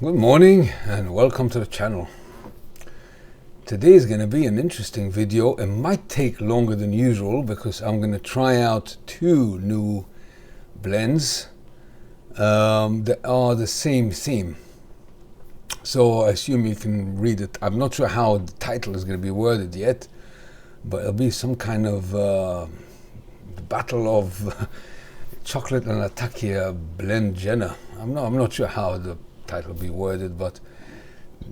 Good morning and welcome to the channel. Today is going to be an interesting video. It might take longer than usual because I'm going to try out two new blends that are the same theme. So I assume you can read it. I'm not sure how the title is going to be worded yet, but it'll be some kind of battle of chocolate and latakia blend Jenna. I'm not sure how the title will be worded, but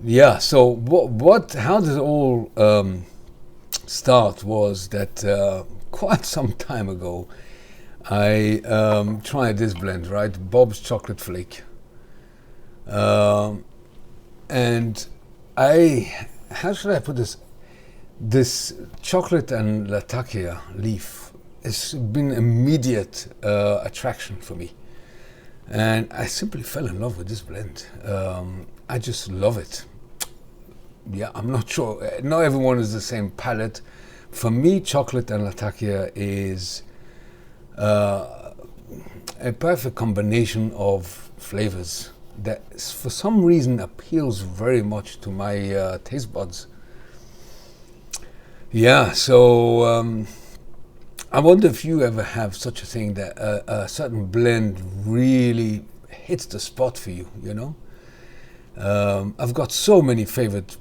yeah. So how did it all start was that quite some time ago I tried this blend, right? Bob's Chocolate Flake. And how should I put this? This chocolate and latakia leaf has been immediate attraction for me. And I simply fell in love with this blend. I just love it. Yeah, I'm not sure. Not everyone is the same palate. For me, chocolate and latakia is a perfect combination of flavors that for some reason appeals very much to my taste buds. Yeah, so I wonder if you ever have such a thing that a certain blend really hits the spot for you, you know? I've got so many favorite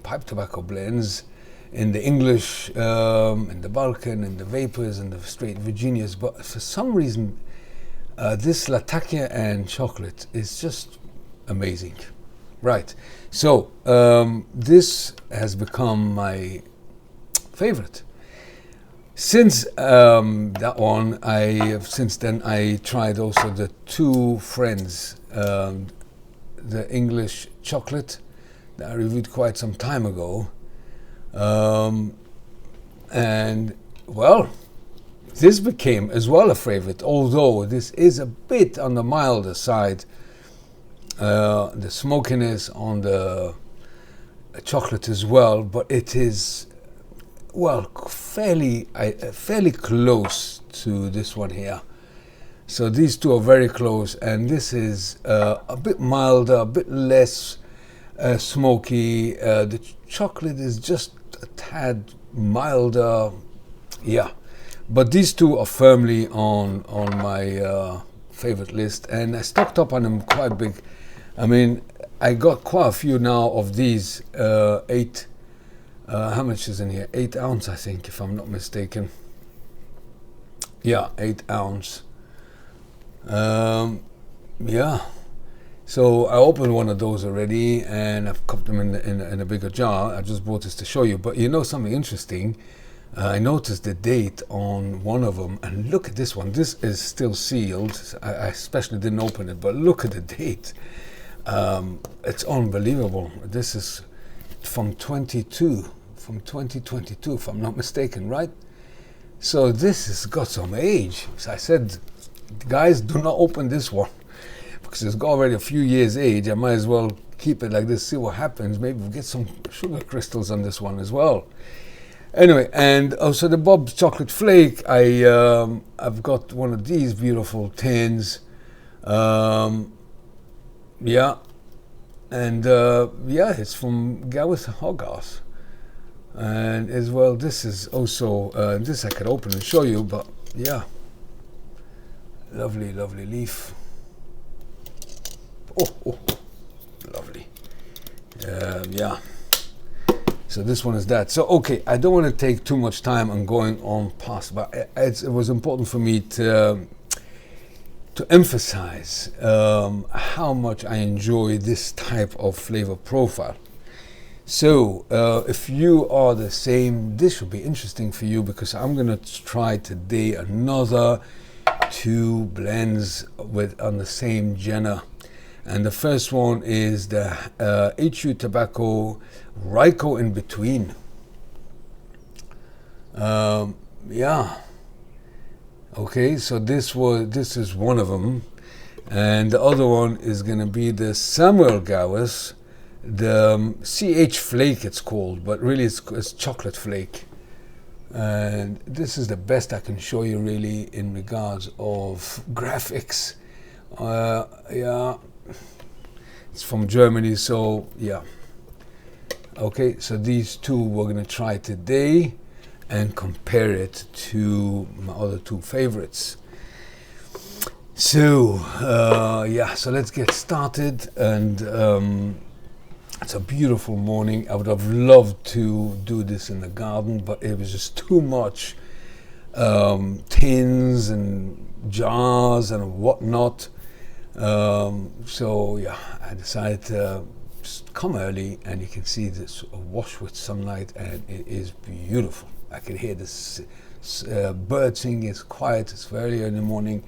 pipe tobacco blends in the English, in the Balkan, in the Vapors, and the straight Virginias, but for some reason this latakia and chocolate is just amazing. Right, so this has become my favorite. Since that one, since then I tried also the two friends, the English chocolate that I reviewed quite some time ago, and well, this became as well a favorite, although this is a bit on the milder side. The smokiness on the chocolate as well, but it is, well, fairly close to this one here. So these two are very close, and this is a bit milder, a bit less smoky. The chocolate is just a tad milder, yeah. But these two are firmly on my favorite list, and I stocked up on them quite big. I mean, I got quite a few now of these 8. How much is in here? 8 ounce, I think, if I'm not mistaken. Yeah, 8 ounce. Yeah. So I opened one of those already, and I've cupped them in a bigger jar. I just bought this to show you. But you know something interesting? I noticed the date on one of them, and look at this one. This is still sealed. I especially didn't open it, but look at the date. It's unbelievable. This is from 2022, if I'm not mistaken, right? So this has got some age. So I said, guys, do not open this one because it's got already a few years age. I might as well keep it like this, see what happens. Maybe we'll get some sugar crystals on this one as well. Anyway, and also the Bob's Chocolate Flake, I've got one of these beautiful tins. Yeah, and yeah, it's from Gawith Hoggarth. And as well, this is also, this I could open and show you, but yeah, lovely, lovely leaf. Oh, lovely. Yeah, so this one is that. So, okay, I don't want to take too much time on going on past, but it was important for me to emphasize how much I enjoy this type of flavor profile. So if you are the same, this should be interesting for you because I'm going to try today another two blends on the same genre. And the first one is the HU Tobacco RaiKo InBeTween. Yeah. Okay, so this is one of them, and the other one is going to be the Samuel Gawith, the CH Flake it's called, but really it's chocolate flake. And this is the best I can show you really in regards of graphics Yeah, it's from Germany, so yeah. Okay, so these two we're gonna try today and compare it to my other two favorites. So yeah, so let's get started. And it's a beautiful morning. I would have loved to do this in the garden, but it was just too much tins and jars and whatnot. So yeah, I decided to just come early, and you can see this wash with sunlight, and it is beautiful. I can hear this bird singing. It's quiet. It's early in the morning.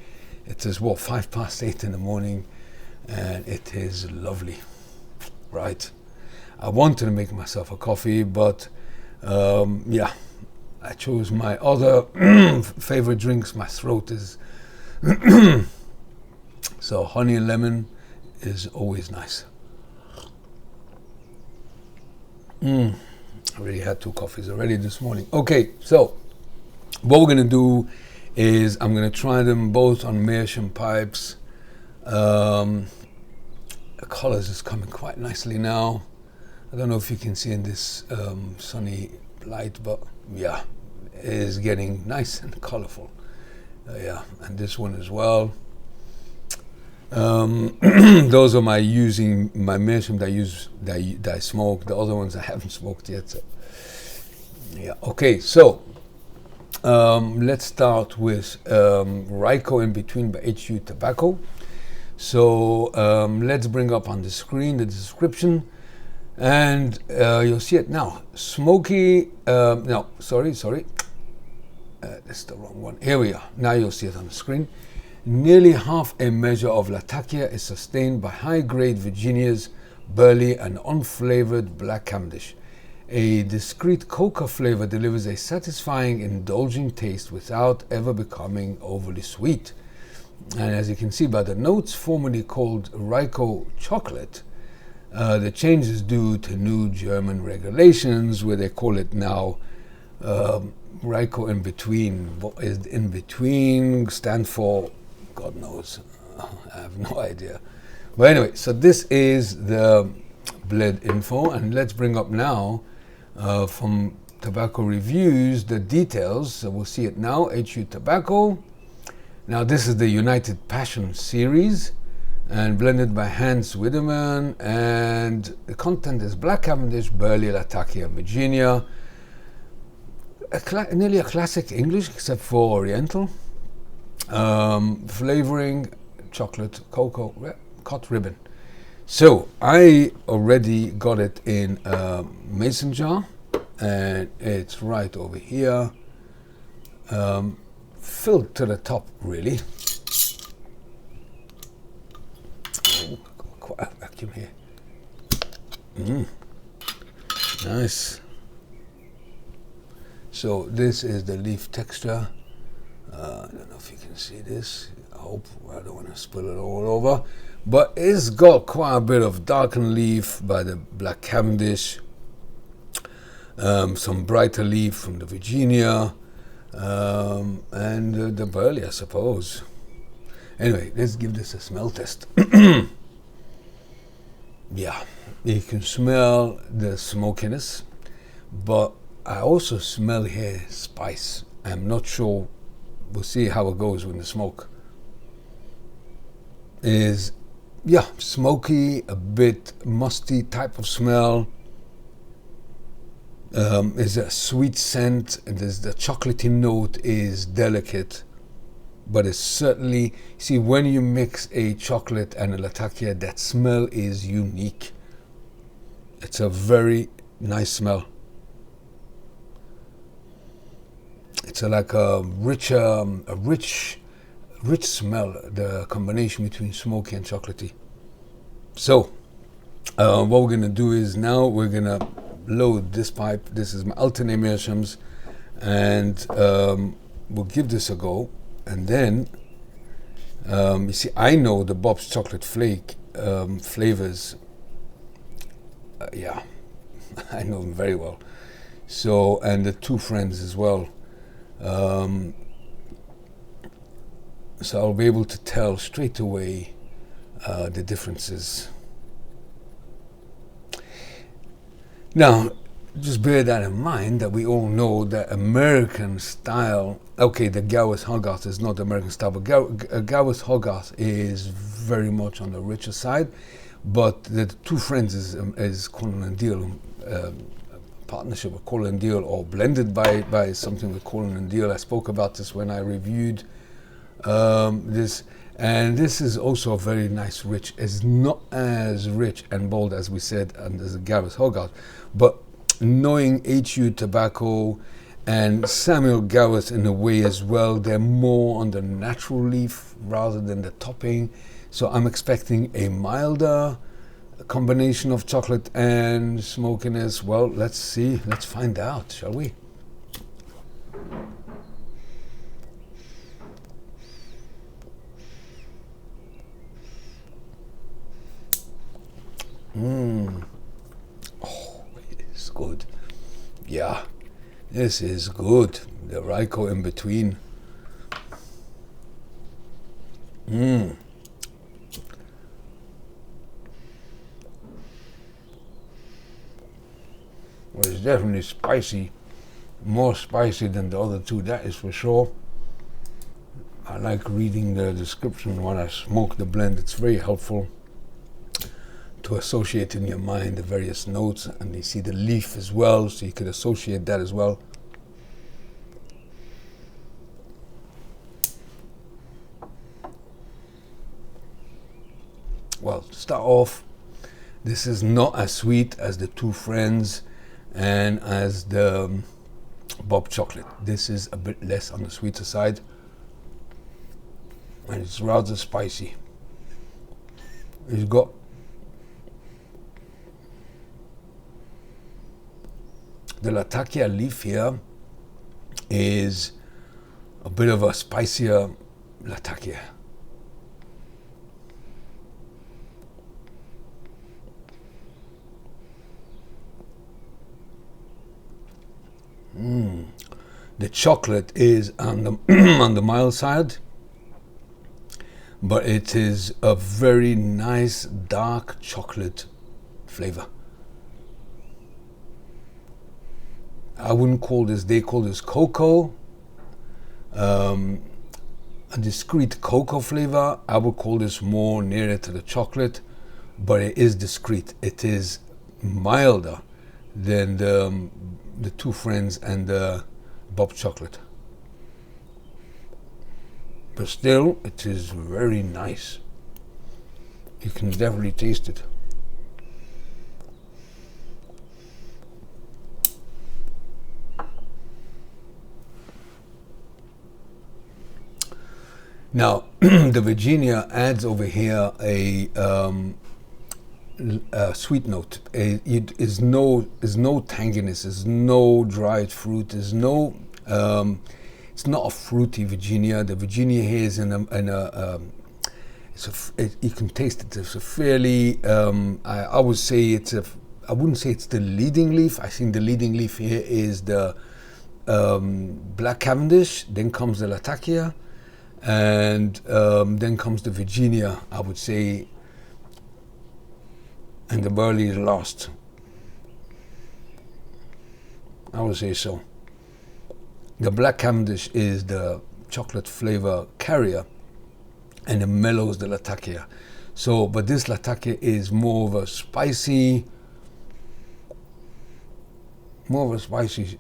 It is 8:05 in the morning, and it is lovely. Right. I wanted to make myself a coffee, but yeah, I chose my other favorite drinks. My throat is so honey and lemon is always nice. I already had 2 coffees already this morning. Okay, so what we're gonna do is I'm gonna try them both on meerschaum pipes. The colors is coming quite nicely now. I don't know if you can see in this sunny light, but yeah, it is getting nice and colorful. Yeah, and this one as well. Those are my meerschaum that I smoke. The other ones I haven't smoked yet. So. Yeah. Okay. So let's start with RaiKo InBeTween by HU Tobacco. So let's bring up on the screen the description, and you'll see it now. Smoky. No, sorry. That's the wrong one. Here we are. Now you'll see it on the screen. Nearly half a measure of latakia is sustained by high-grade Virginia's burley and unflavoured black cavendish. A discreet cocoa flavour delivers a satisfying, indulging taste without ever becoming overly sweet. And as you can see by the notes, formerly called RaiKo Chocolate, the change is due to new German regulations, where they call it now RaiKo InBeTween. What is InBeTween stand for? God knows. I have no idea. But anyway, so this is the blend info, and let's bring up now from Tobacco Reviews the details. So we'll see it now. HU Tobacco. Now this is the United Passion series, and blended by Hans Wideman, and the content is black cavendish, burley, latakia, Virginia. Nearly a classic English, except for Oriental. Flavoring, chocolate, cocoa, cut ribbon. So I already got it in a mason jar, and it's right over here, filled to the top really. Oh, quite a vacuum here. Nice. So this is the leaf texture. I don't know if you can see this. I hope. I don't want to spill it all over. But it's got quite a bit of darkened leaf by the black cavendish. Some brighter leaf from the Virginia. And the burley, I suppose. Anyway, let's give this a smell test. Yeah, you can smell the smokiness. But I also smell here spice. I'm not sure. We'll see how it goes with the smoke. Is, yeah, smoky, a bit musty type of smell. Is a sweet scent. There's the chocolatey note is delicate, but it's certainly, see, when you mix a chocolate and a latakia, that smell is unique. It's a very nice smell. It's like a rich smell, the combination between smoky and chocolatey. So, what we're going to do is now we're going to load this pipe. This is my alternate meerschaums, and we'll give this a go. And then, you see, I know the Bob's Chocolate Flake flavors. Yeah, I know them very well. So, and the two friends as well. So I'll be able to tell straight away the differences. Now, just bear that in mind, that we all know that American style, okay, the Gawith Hoggarth is not American style, but Gawith Hoggarth is very much on the richer side. But the two friends is Colin and Deal, partnership with Colin and Deal, or blended by something with Colin and Deal. I spoke about this when I reviewed this, and this is also a very nice, rich. It's not as rich and bold as we said under the Gawith Hoggarth, but knowing HU Tobacco and Samuel Gawith in a way as well, they're more on the natural leaf rather than the topping. So I'm expecting a milder combination of chocolate and smokiness. Well, let's see. Let's find out, shall we? Oh, it's good. Yeah, this is good. The RaiKo InBeTween. Well, it's definitely spicy, more spicy than the other two, that is for sure. I like reading the description when I smoke the blend. It's very helpful to associate in your mind the various notes, and you see the leaf as well, so you could associate that as well. Well, to start off, this is not as sweet as the two friends and as the Bob Chocolate. This is a bit less on the sweeter side, and it's rather spicy. It's got the Latakia leaf here is a bit of a spicier Latakia. The chocolate is on the on the mild side, but it is a very nice dark chocolate flavor. I wouldn't call this, they call this cocoa, a discreet cocoa flavor. I would call this more nearer to the chocolate, but it is discreet. It is milder than the two friends and the Bob Chocolate. But still, it is very nice. You can definitely taste it. Now, the Virginia adds over here a sweet note. It is no tanginess. There's no dried fruit. There's no. It's not a fruity Virginia. The Virginia here is you can taste it. It's a fairly. I would say it's a. I wouldn't say it's the leading leaf. I think the leading leaf here is the black cavendish. Then comes the Latakia. And then comes the Virginia, I would say, and the burley is last. I would say so. The black cavendish is the chocolate flavor carrier, and the mellow is the Latakia. So, but this Latakia is more of a spicy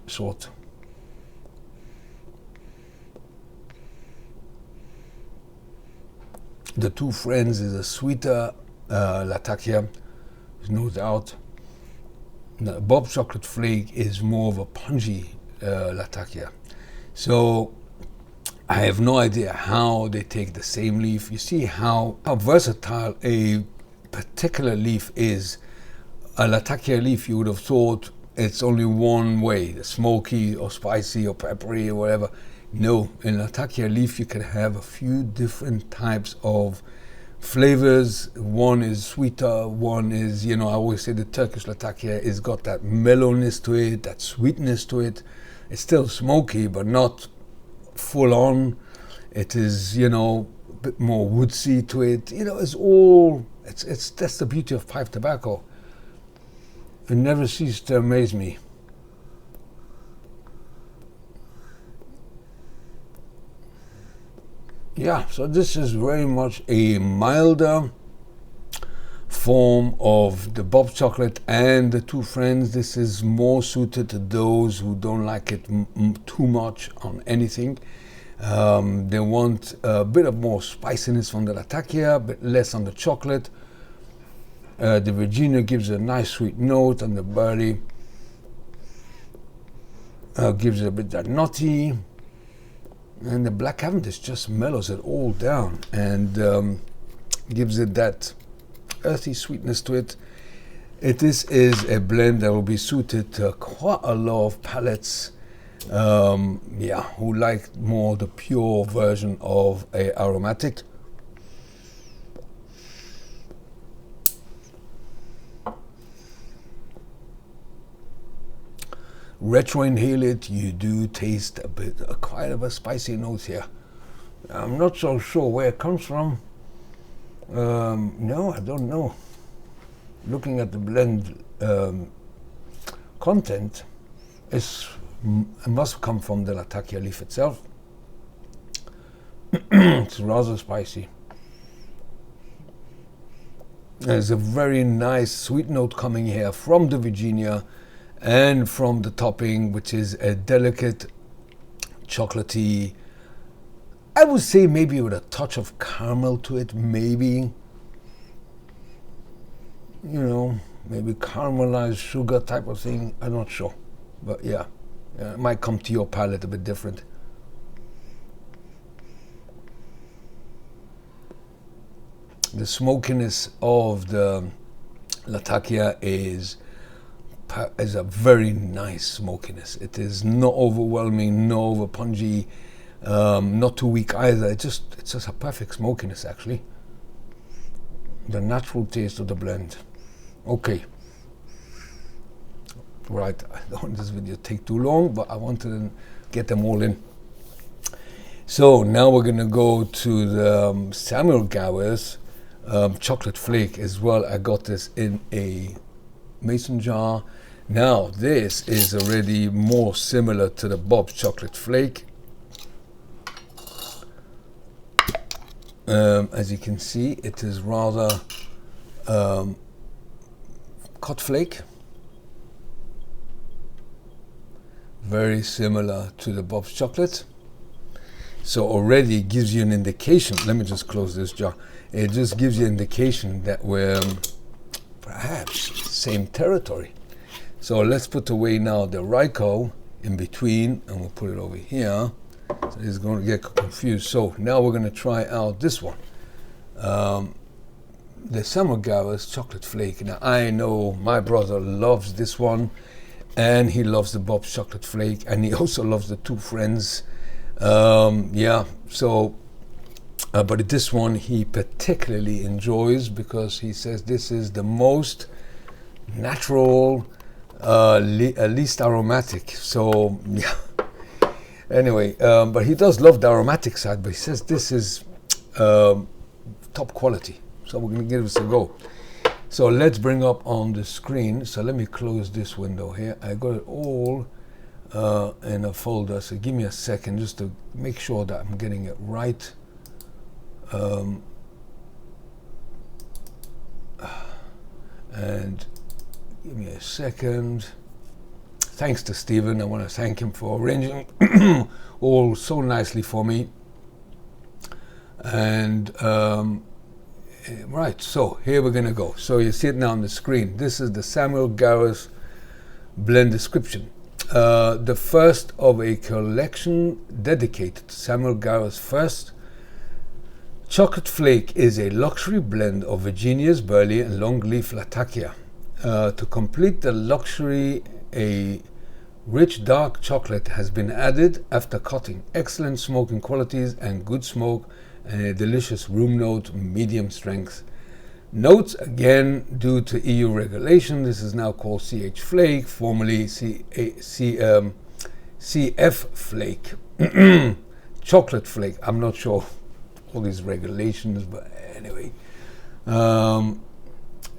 sort. The two friends is a sweeter Latakia, there's no doubt. The Bob Chocolate Flake is more of a pungy Latakia. So I have no idea how they take the same leaf. You see how versatile a particular leaf is. A Latakia leaf, you would have thought it's only one way, the smoky or spicy or peppery or whatever. No, in Latakia leaf you can have a few different types of flavors. One is sweeter, one is, I always say the Turkish Latakia has got that mellowness to it, that sweetness to it. It's still smoky, but not full on. It is, you know, a bit more woodsy to it. You know, it's all, that's the beauty of pipe tobacco. It never ceases to amaze me. Yeah, so this is very much a milder form of the Bob's Chocolate and the Two Friends. This is more suited to those who don't like it too much on anything. They want a bit of more spiciness from the Latakia, a bit less on the chocolate. The Virginia gives a nice sweet note, and the burley gives it a bit that nutty. And the black cavendish just mellows it all down and gives it that earthy sweetness to it. This is a blend that will be suited to quite a lot of palates, who like more the pure version of a aromatic. Retro inhale it, you do taste quite of a spicy note here. I'm not so sure where it comes from. No, I don't know. Looking at the blend content, it must come from the Latakia leaf itself. It's rather spicy. There's a very nice sweet note coming here from the Virginia and from the topping, which is a delicate chocolatey, I would say maybe with a touch of caramel to it, maybe. You know, maybe caramelized sugar type of thing, I'm not sure. But yeah, it might come to your palate a bit different. The smokiness of the Latakia is a very nice smokiness. It is not overwhelming, not over pungy, not too weak either. It's just a perfect smokiness, actually. The natural taste of the blend. Okay. Right, I don't want this video to take too long, but I wanted to get them all in. So now we're gonna go to the Samuel Gawith Chocolate Flake as well. I got this in a mason jar. Now this is already more similar to the Bob's Chocolate Flake. As you can see, it is rather cut flake, very similar to the Bob's Chocolate. So already gives you an indication. Let me just close this jar. It just gives you an indication that we're perhaps same territory. So let's put away now the RaiKo InBeTween, and we'll put it over here. So it's going to get confused. So now we're going to try out this one, the Samuel Gawith Chocolate Flake. Now I know my brother loves this one, and he loves the Bob's Chocolate Flake, and he also loves the Two Friends. But this one he particularly enjoys because he says this is the most natural, least aromatic. So yeah. Anyway, but he does love the aromatic side, but he says this is top quality. So we're going to give this a go. So let's bring up on the screen. So let me close this window here. I got it all in a folder. So give me a second just to make sure that I'm getting it right. And give me a second. Thanks to Stephen. I want to thank him for arranging all so nicely for me. And right, so here we're going to go. So you see it now on the screen. This is the Samuel Gawith blend description. The first of a collection dedicated to Samuel Gawith's first. Chocolate Flake is a luxury blend of Virginia's burley and longleaf Latakia. To complete the luxury, a rich dark chocolate has been added after cutting. Excellent smoking qualities and good smoke, and a delicious room note, medium strength. Notes, again, due to EU regulation, this is now called CH Flake, formerly CF Flake. chocolate flake. I'm not sure all these regulations, but anyway.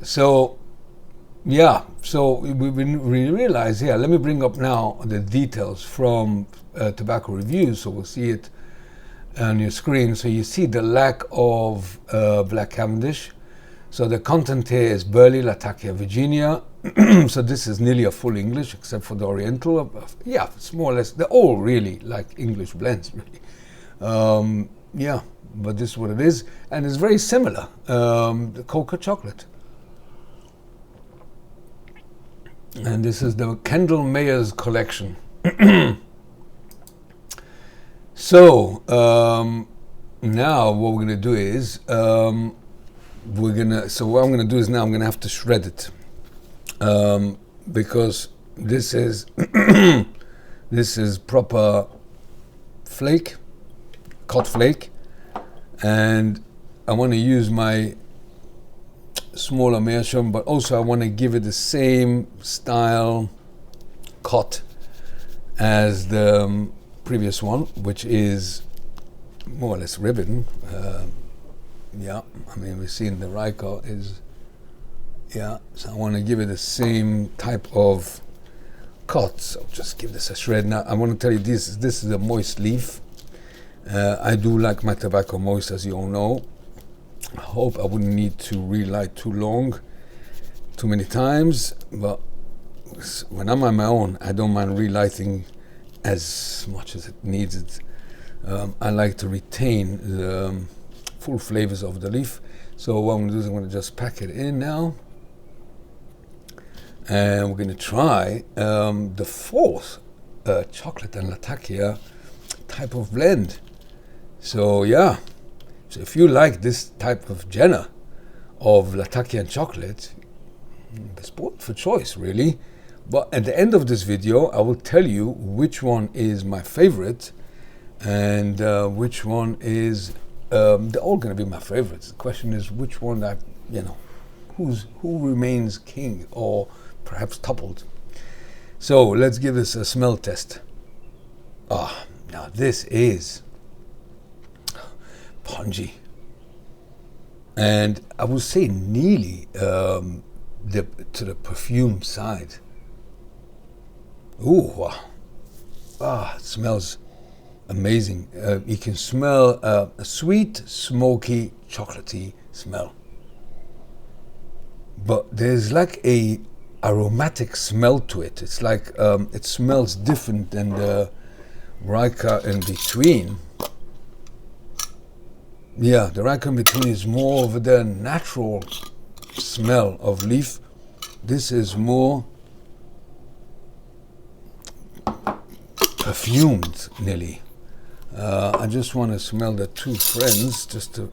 So yeah, so we realize here, let me bring up now the details from Tobacco Reviews, so we'll see it on your screen. So you see the lack of black cavendish. So the content here is burley, Latakia, Virginia. So this is nearly a full English, except for the Oriental. Yeah, it's more or less, they're all really like English blends, really. Yeah, but this is what it is. And it's very similar, the Cocoa Chocolate. And this is the Kendall Mayer's collection. So now what we're going to do is so what I'm going to do is now I'm going to have to shred it, because this is this is proper flake, cod flake, and I want to use my smaller meerschaum, but also I want to give it the same style cut as the previous one, which is more or less ribbon. Yeah, I mean, we've seen the RaiKo is, yeah, so I want to give it the same type of cut. So just give this a shred. Now I want to tell you this is a moist leaf. I do like my tobacco moist, as you all know. I hope I wouldn't need to relight too many times, but when I'm on my own, I don't mind relighting as much as it needs it. I like to retain the full flavors of the leaf. So what I'm going to do is I'm going to just pack it in now, and we're going to try the fourth chocolate and Latakia type of blend. So yeah. So if you like this type of genre of Latakia and chocolate, it's sport for choice, really. But at the end of this video, I will tell you which one is my favorite and which one is, they're all going to be my favorites. The question is which one that, who remains king or perhaps toppled. So let's give this a smell test. Now this is pungy, and I would say nearly to the perfume side. Ooh, wow. It smells amazing. You can smell a sweet, smoky, chocolatey smell, but there's like a aromatic smell to it. It's like it smells different than the RaiKo InBeTween. Yeah, the RaiKo InBeTween is more of the natural smell of leaf. This is more perfumed, nearly. I just want to smell the two friends, just to.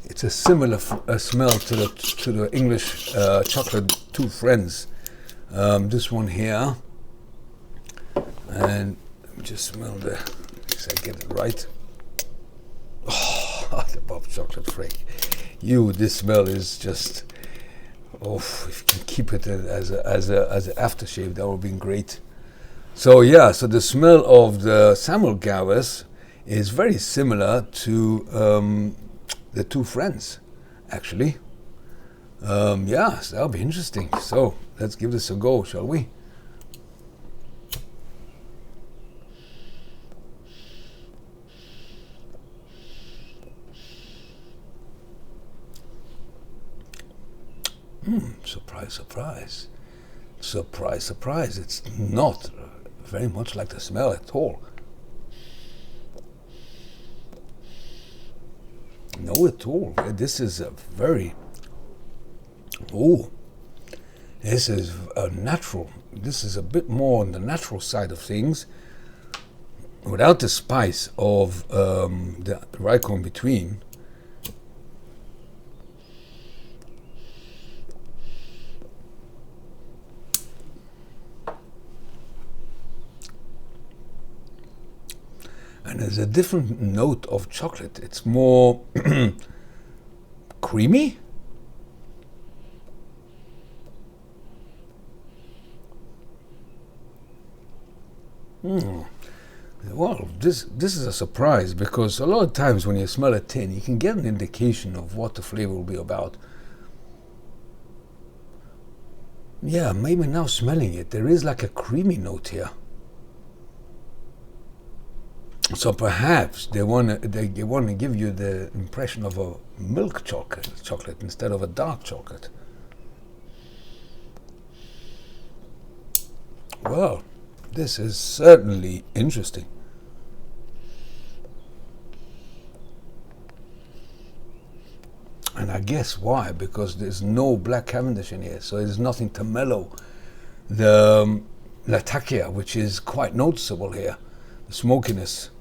It's a similar smell to the English chocolate two friends. This one here, and just smell the, if I get it right. Oh, the Bob chocolate flake. This smell is just, if you can keep it as an aftershave, that would be great. So yeah, so the smell of the Samuel Gawith is very similar to the two friends, actually. Yeah, so that'll be interesting. So let's give this a go, shall we? Surprise, surprise. Surprise, surprise. It's not very much like the smell at all. No, at all. This is a very... this is a natural. This is a bit more on the natural side of things, without the spice of the RaiKo InBeTween. And there's a different note of chocolate. It's more creamy. Well, this is a surprise, because a lot of times when you smell a tin, you can get an indication of what the flavor will be about. Yeah, maybe now smelling it, there is like a creamy note here. So perhaps they want to give you the impression of a milk chocolate instead of a dark chocolate. Well, this is certainly interesting. And I guess why? Because there's no black cavendish in here, so there's nothing to mellow the latakia, which is quite noticeable here, the smokiness.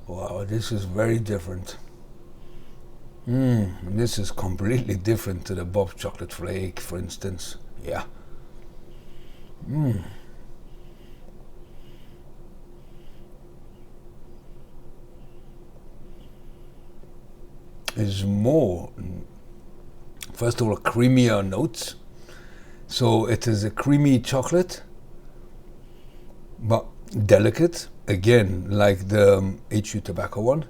Wow, this is very different. This is completely different to the Gawith Chocolate Flake, for instance. Yeah. It's more, first of all, creamier notes. So it is a creamy chocolate, but delicate, again, like the HU tobacco one.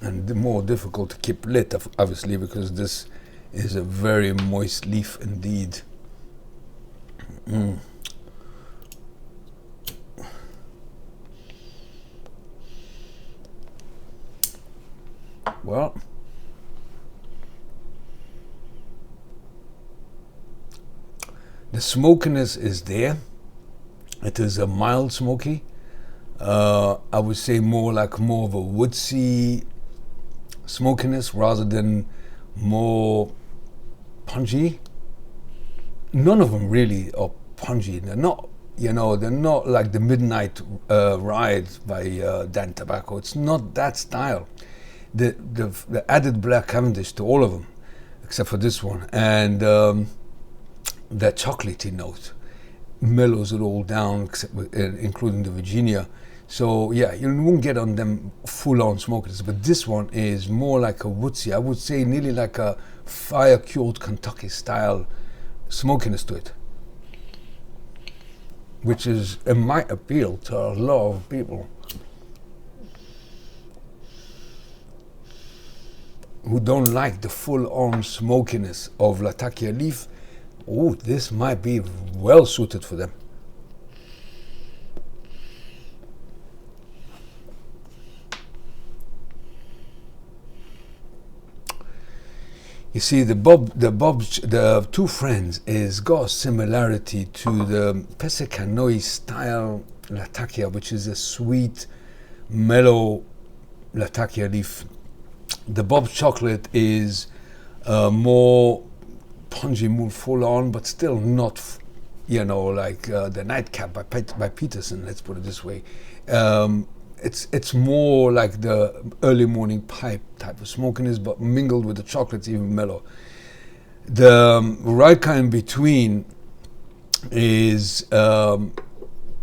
And more difficult to keep lit, obviously, because this is a very moist leaf indeed. Well, the smokiness is there. It is a mild smoky. I would say more of a woodsy smokiness rather than more punchy. None of them really are punchy. They're not, they're not like the Midnight Ride by Dan Tobacco. It's not that style. The added black cavendish to all of them, except for this one, and that chocolatey note mellows it all down, including the Virginia. So yeah, you won't get on them full-on smokiness, but this one is more like a woodsy, I would say nearly like a fire-cured Kentucky style smokiness to it, which it might appeal to a lot of people who don't like the full-on smokiness of Latakia leaf. Oh, this might be well suited for them. You see, the Two Friends is got a similarity to the Pescanoe style Latakia, which is a sweet, mellow Latakia leaf. The Gawith Chocolate is more punchy, more full on, but still not, like the Nightcap by Peterson. Let's put it this way. It's more like the early morning pipe type of smokiness, but mingled with the chocolate's even mellow. The RaiKo InBeTween is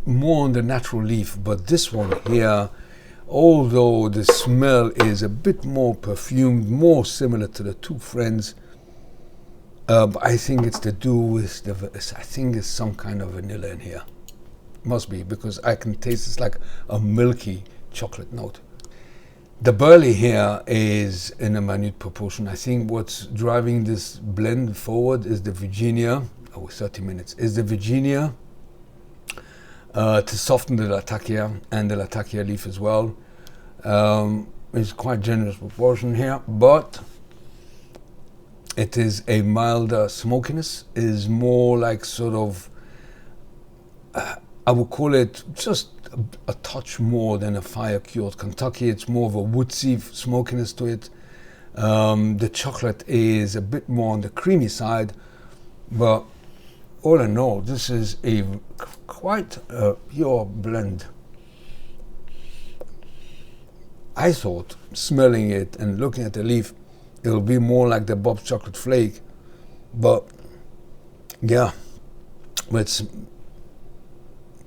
more on the natural leaf, but this one here, although the smell is a bit more perfumed, more similar to the Two Friends, but I think it's to do with I think it's some kind of vanilla in here. Must be, because I can taste it's like a milky chocolate note. The burley here is in a minute proportion. I think what's driving this blend forward is the Virginia. 30 minutes is the Virginia to soften the Latakia and the Latakia leaf as well. It's quite generous proportion here, but it is a milder smokiness. It is more like sort of I would call it just a touch more than a fire-cured Kentucky. It's more of a woodsy smokiness to it. The chocolate is a bit more on the creamy side, but all in all, this is quite a pure blend. I thought, smelling it and looking at the leaf, it'll be more like the Gawith Chocolate Flake, but yeah, it's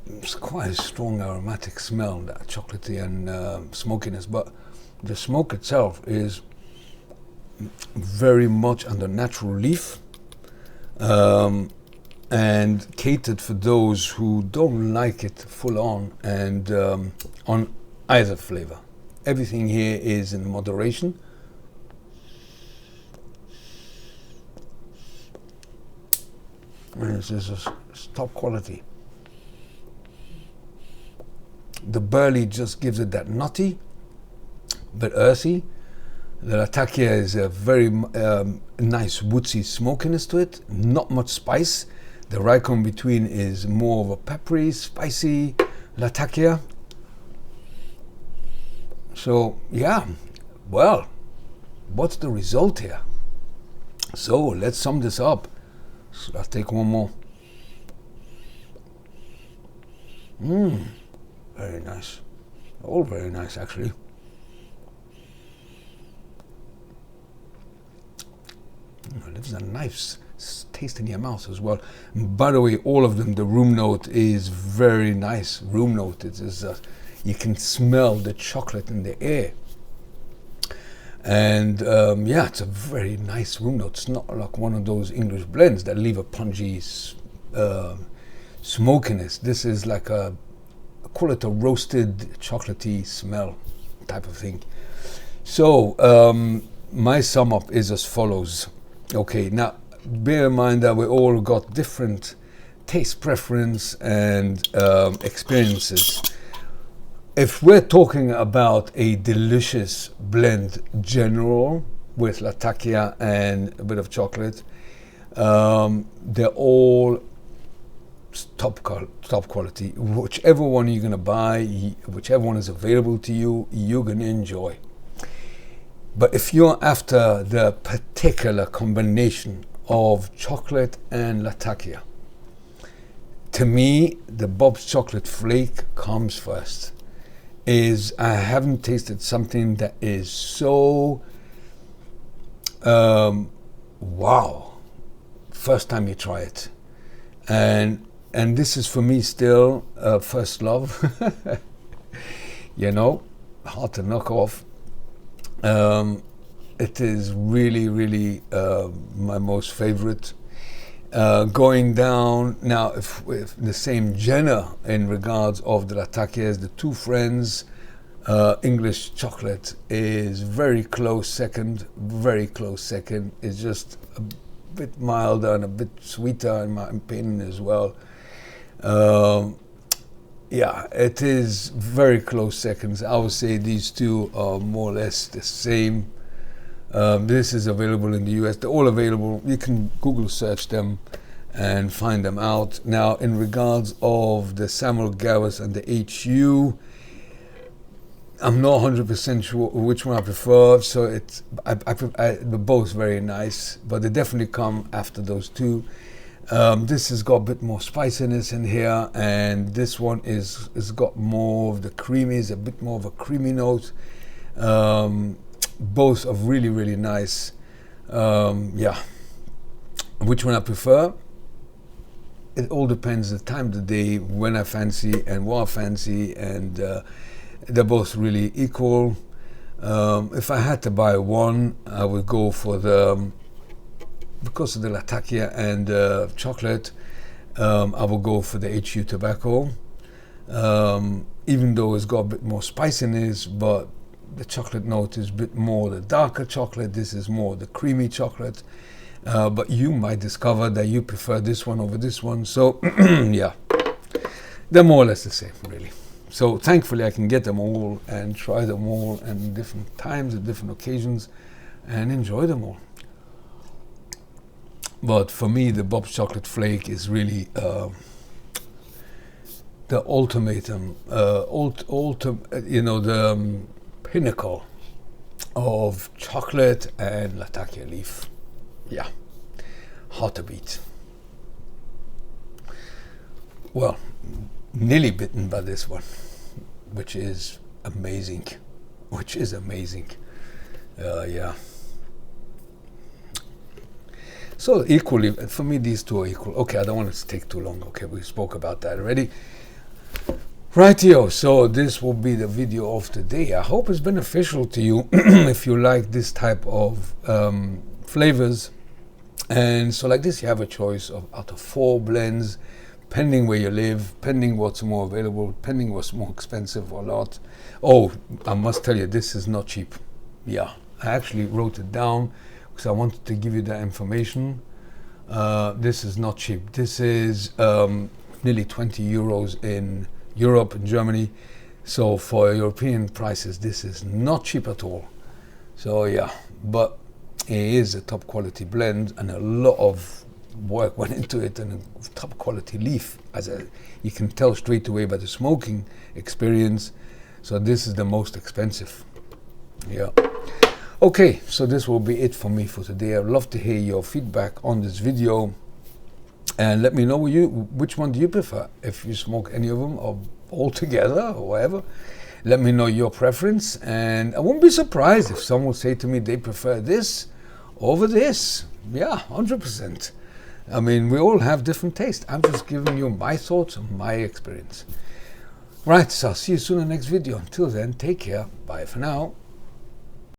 it's quite a strong aromatic smell, that chocolatey and smokiness, but the smoke itself is very much under natural leaf, and catered for those who don't like it full on and on either flavor. Everything here is in moderation. And this is top quality. The burley just gives it that nutty but earthy. The Latakia is a very nice woodsy smokiness to it, not much spice. The RaiKo InBeTween is more of a peppery, spicy Latakia. So yeah, well, what's the result here? So let's sum this up. So I'll take one more. Very nice. All very nice, actually. It leaves a nice taste in your mouth as well. By the way, all of them, the room note is very nice. Room note. It is. You can smell the chocolate in the air. And yeah, it's a very nice room note. It's not like one of those English blends that leave a pungent smokiness. This is like I call it a roasted chocolatey smell type of thing. So my sum up is as follows. Okay, now bear in mind that we all got different taste preference and experiences. If we're talking about a delicious blend general with Latakia and a bit of chocolate, they're all top quality. Whichever one you're going to buy, whichever one is available to you, you're going to enjoy. But if you're after the particular combination of chocolate and Latakia, to me, the Bob's Chocolate Flake comes first. I haven't tasted something that is so wow, first time you try it, and this is for me still first love. You know, hard to knock off. It is really my most favorite. Going down now, if the same genre in regards of the latakias, the two friends, English chocolate is very close second. It's just a bit milder and a bit sweeter in my opinion as well. Yeah, it is very close seconds. I would say these two are more or less the same. This is available in the US. They're all available. You can Google search them and find them out. Now, in regards of the Samuel Gawith and the HU, I'm not 100% sure which one I prefer. So they're both very nice, but they definitely come after those two. This has got a bit more spiciness in here, and this one is got more of the creamies, a bit more of a creamy note. Both are really nice. Yeah, which one I prefer? It all depends the time of the day, when I fancy and what I fancy, and they're both really equal. If I had to buy one, I would go for because of the Latakia and chocolate, I will go for the HU tobacco. Even though it's got a bit more spiciness, but the chocolate note is a bit more the darker chocolate. This is more the creamy chocolate. But you might discover that you prefer this one over this one. So yeah, they're more or less the same, really. So thankfully I can get them all and try them all at different times, at different occasions, and enjoy them all. But for me, the Bob's Chocolate Flake is really the ultimatum, the pinnacle of chocolate and Latakia leaf. Yeah, hard to beat. Well, nearly bitten by this one, which is amazing. Yeah. So equally, for me, these two are equal. Okay, I don't want it to take too long. Okay, we spoke about that already. Rightio, so this will be the video of the day. I hope it's beneficial to you if you like this type of flavors. And so like this, you have a choice of out of 4 blends, pending where you live, pending what's more available, pending what's more expensive or not. Oh, I must tell you, this is not cheap. Yeah, I actually wrote it down because I wanted to give you that information. This is not cheap. This is nearly 20 euros in Europe and Germany. So for European prices, this is not cheap at all. So yeah, but it is a top quality blend, and a lot of work went into it, and a top quality leaf, you can tell straight away by the smoking experience. So this is the most expensive. Yeah. Okay, so this will be it for me for today. I'd love to hear your feedback on this video, and let me know which one do you prefer, if you smoke any of them or all together or whatever. Let me know your preference, and I won't be surprised if someone will say to me they prefer this over this. Yeah, 100%. I mean, we all have different tastes. I'm just giving you my thoughts and my experience. Right, so I'll see you soon in the next video. Until then, take care. Bye for now.